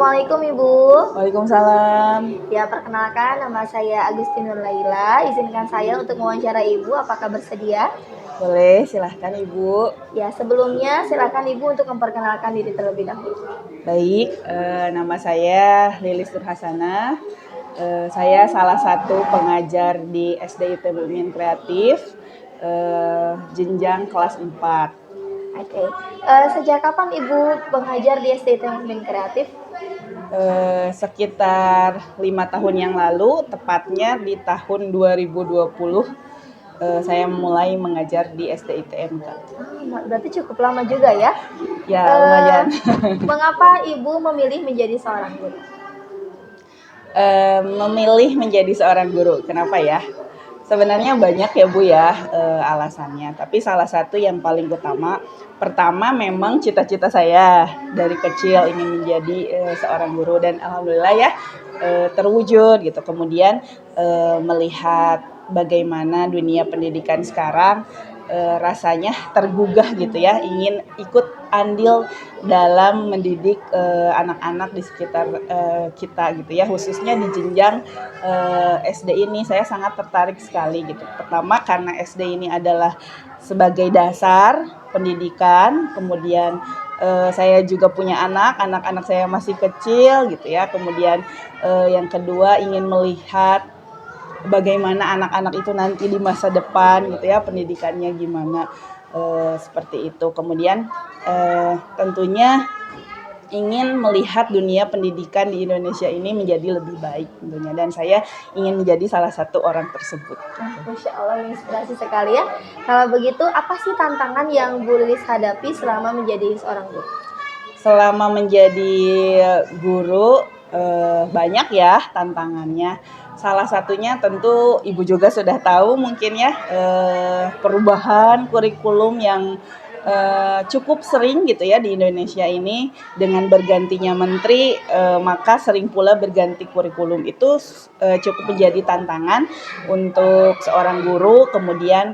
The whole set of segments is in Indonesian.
Assalamualaikum Ibu. Waalaikumsalam. Ya, perkenalkan nama saya Agustinur Laila. Izinkan saya untuk mewawancara Ibu, apakah bersedia? Boleh, silahkan Ibu. Ya, sebelumnya silakan Ibu untuk memperkenalkan diri terlebih dahulu. Baik, nama saya Lilis Nurhasanah. Saya salah satu pengajar di SDIT Mumin Kreatif, jenjang kelas 4. Oke. Sejak kapan Ibu mengajar di SDIT Mumin Kreatif? Sekitar 5 tahun yang lalu, tepatnya di tahun 2020, saya mulai mengajar di SDITMK. Berarti cukup lama juga ya? Ya, lumayan. Mengapa Ibu memilih menjadi seorang guru? Memilih menjadi seorang guru, kenapa ya? Sebenarnya banyak ya Bu ya alasannya, tapi salah satu yang paling utama, pertama memang cita-cita saya dari kecil ingin menjadi seorang guru dan alhamdulillah ya terwujud gitu. Kemudian melihat bagaimana dunia pendidikan sekarang, rasanya tergugah gitu ya, ingin ikut andil dalam mendidik anak-anak di sekitar kita gitu ya, khususnya di jenjang SD ini saya sangat tertarik sekali gitu. Pertama karena SD ini adalah sebagai dasar pendidikan, kemudian saya juga punya anak-anak saya masih kecil gitu ya. Kemudian yang kedua ingin melihat bagaimana anak-anak itu nanti di masa depan gitu ya, pendidikannya gimana, seperti itu. Kemudian tentunya ingin melihat dunia pendidikan di Indonesia ini menjadi lebih baik tentunya, dan saya ingin menjadi salah satu orang tersebut. Masya Allah, inspirasi sekali ya. Kalau begitu, apa sih tantangan yang Bu Lilis hadapi selama menjadi seorang guru? Selama menjadi guru banyak ya tantangannya. Salah satunya tentu Ibu juga sudah tahu mungkin ya, perubahan kurikulum yang cukup sering gitu ya di Indonesia ini. Dengan bergantinya menteri, maka sering pula berganti kurikulum. Itu cukup menjadi tantangan untuk seorang guru. Kemudian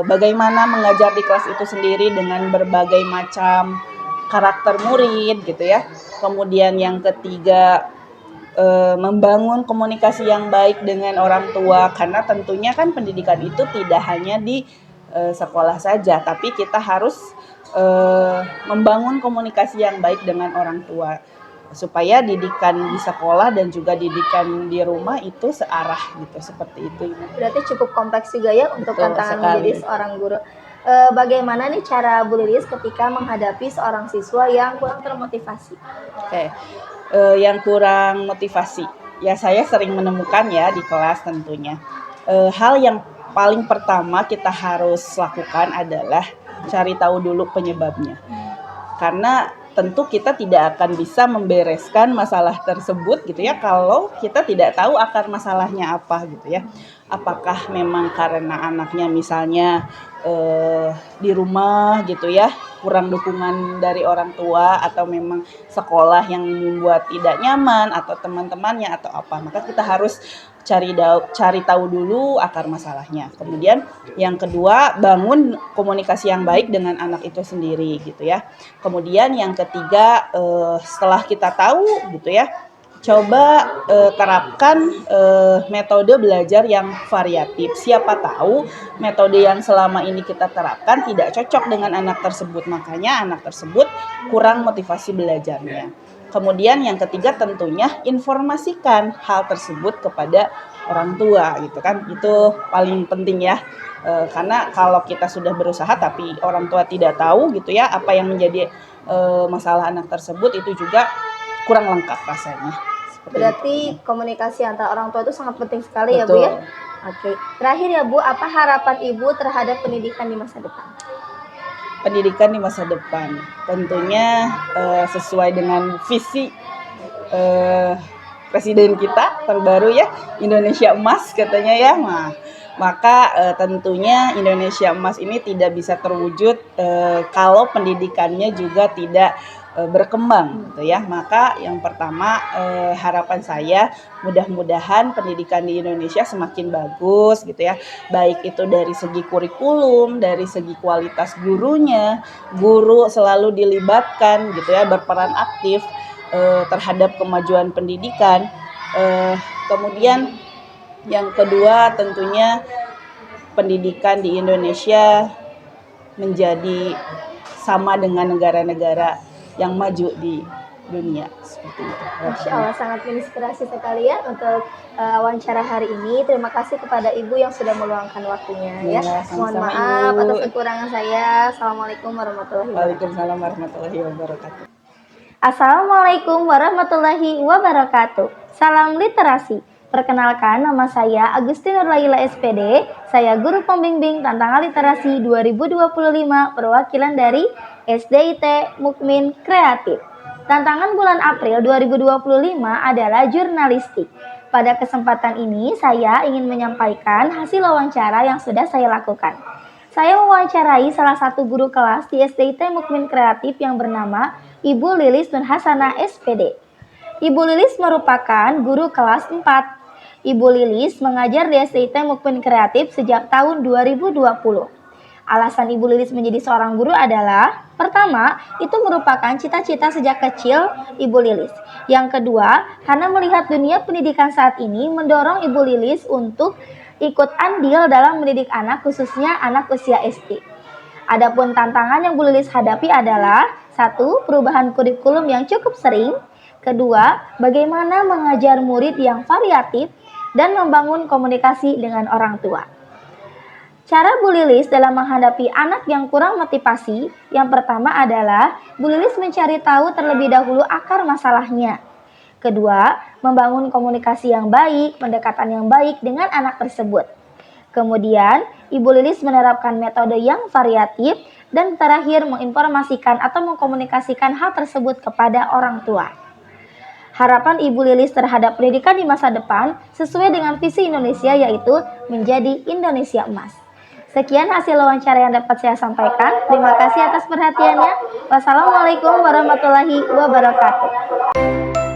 bagaimana mengajar di kelas itu sendiri dengan berbagai macam karakter murid gitu ya. Kemudian yang ketiga, membangun komunikasi yang baik dengan orang tua, karena tentunya kan pendidikan itu tidak hanya di sekolah saja, tapi kita harus membangun komunikasi yang baik dengan orang tua supaya didikan di sekolah dan juga didikan di rumah itu searah gitu, seperti itu. Berarti cukup kompleks juga ya untuk tantangan menjadi seorang guru. Bagaimana nih cara Bu Lilis ketika menghadapi seorang siswa yang kurang termotivasi? Oke. Yang kurang motivasi, ya saya sering menemukan ya di kelas tentunya. Hal yang paling pertama kita harus lakukan adalah cari tahu dulu penyebabnya. Karena tentu kita tidak akan bisa membereskan masalah tersebut gitu ya kalau kita tidak tahu akar masalahnya apa gitu ya. Apakah memang karena anaknya misalnya di rumah gitu ya kurang dukungan dari orang tua, atau memang sekolah yang membuat tidak nyaman, atau teman-temannya, atau apa. Maka kita harus cari tahu dulu akar masalahnya. Kemudian yang kedua, bangun komunikasi yang baik dengan anak itu sendiri gitu ya. Kemudian yang ketiga, setelah kita tahu gitu ya, coba terapkan metode belajar yang variatif. Siapa tahu metode yang selama ini kita terapkan tidak cocok dengan anak tersebut, makanya anak tersebut kurang motivasi belajarnya. Kemudian yang ketiga tentunya informasikan hal tersebut kepada orang tua gitu kan, itu paling penting ya. Karena kalau kita sudah berusaha tapi orang tua tidak tahu gitu ya apa yang menjadi masalah anak tersebut, itu juga kurang lengkap rasanya. Berarti komunikasi antara orang tua itu sangat penting sekali. Betul. Ya Bu ya. Oke. Terakhir ya Bu, apa harapan Ibu terhadap pendidikan di masa depan? Pendidikan di masa depan tentunya sesuai dengan visi presiden kita terbaru ya, Indonesia Emas katanya ya. Maka tentunya Indonesia Emas ini tidak bisa terwujud kalau pendidikannya juga tidak berkembang gitu ya. Maka yang pertama, harapan saya mudah-mudahan pendidikan di Indonesia semakin bagus gitu ya, baik itu dari segi kurikulum, dari segi kualitas gurunya, guru selalu dilibatkan gitu ya, berperan aktif. terhadap kemajuan pendidikan. Kemudian yang kedua tentunya pendidikan di Indonesia menjadi sama dengan negara-negara yang maju di dunia seperti itu. Masya Allah, sangat menginspirasi sekali ya untuk wawancara hari ini. Terima kasih kepada Ibu yang sudah meluangkan waktunya ya. Mohon sama-sama, maaf Ibu. atas kekurangan saya. Assalamualaikum warahmatullahi wabarakatuh. Waalaikumsalam warahmatullahi wabarakatuh. Assalamualaikum warahmatullahi wabarakatuh. Salam literasi. Perkenalkan, nama saya Agustin Nurlaila SPD. Saya guru pembimbing tantangan literasi 2025 perwakilan dari SDIT Mukmin Kreatif. Tantangan bulan April 2025 adalah jurnalistik. Pada kesempatan ini, saya ingin menyampaikan hasil wawancara yang sudah saya lakukan. Saya mewawancarai salah satu guru kelas di SDIT Mukmin Kreatif yang bernama Ibu Lilis Nurhasana SPD. Ibu Lilis merupakan guru kelas 4. Ibu Lilis mengajar di SDIT Mukmin Kreatif sejak tahun 2020. Alasan Ibu Lilis menjadi seorang guru adalah, pertama, itu merupakan cita-cita sejak kecil Ibu Lilis. Yang kedua, karena melihat dunia pendidikan saat ini mendorong Ibu Lilis untuk ikut andil dalam mendidik anak, khususnya anak usia SD. Adapun tantangan yang Bu Lilis hadapi adalah, satu, perubahan kurikulum yang cukup sering. Kedua, bagaimana mengajar murid yang variatif dan membangun komunikasi dengan orang tua. Cara Bu Lilis dalam menghadapi anak yang kurang motivasi, yang pertama adalah Bu Lilis mencari tahu terlebih dahulu akar masalahnya. Kedua, membangun komunikasi yang baik, pendekatan yang baik dengan anak tersebut. Kemudian, Ibu Lilis menerapkan metode yang variatif dan terakhir menginformasikan atau mengkomunikasikan hal tersebut kepada orang tua. Harapan Ibu Lilis terhadap pendidikan di masa depan sesuai dengan visi Indonesia, yaitu menjadi Indonesia Emas. Sekian hasil wawancara yang dapat saya sampaikan. Terima kasih atas perhatiannya. Wassalamualaikum warahmatullahi wabarakatuh.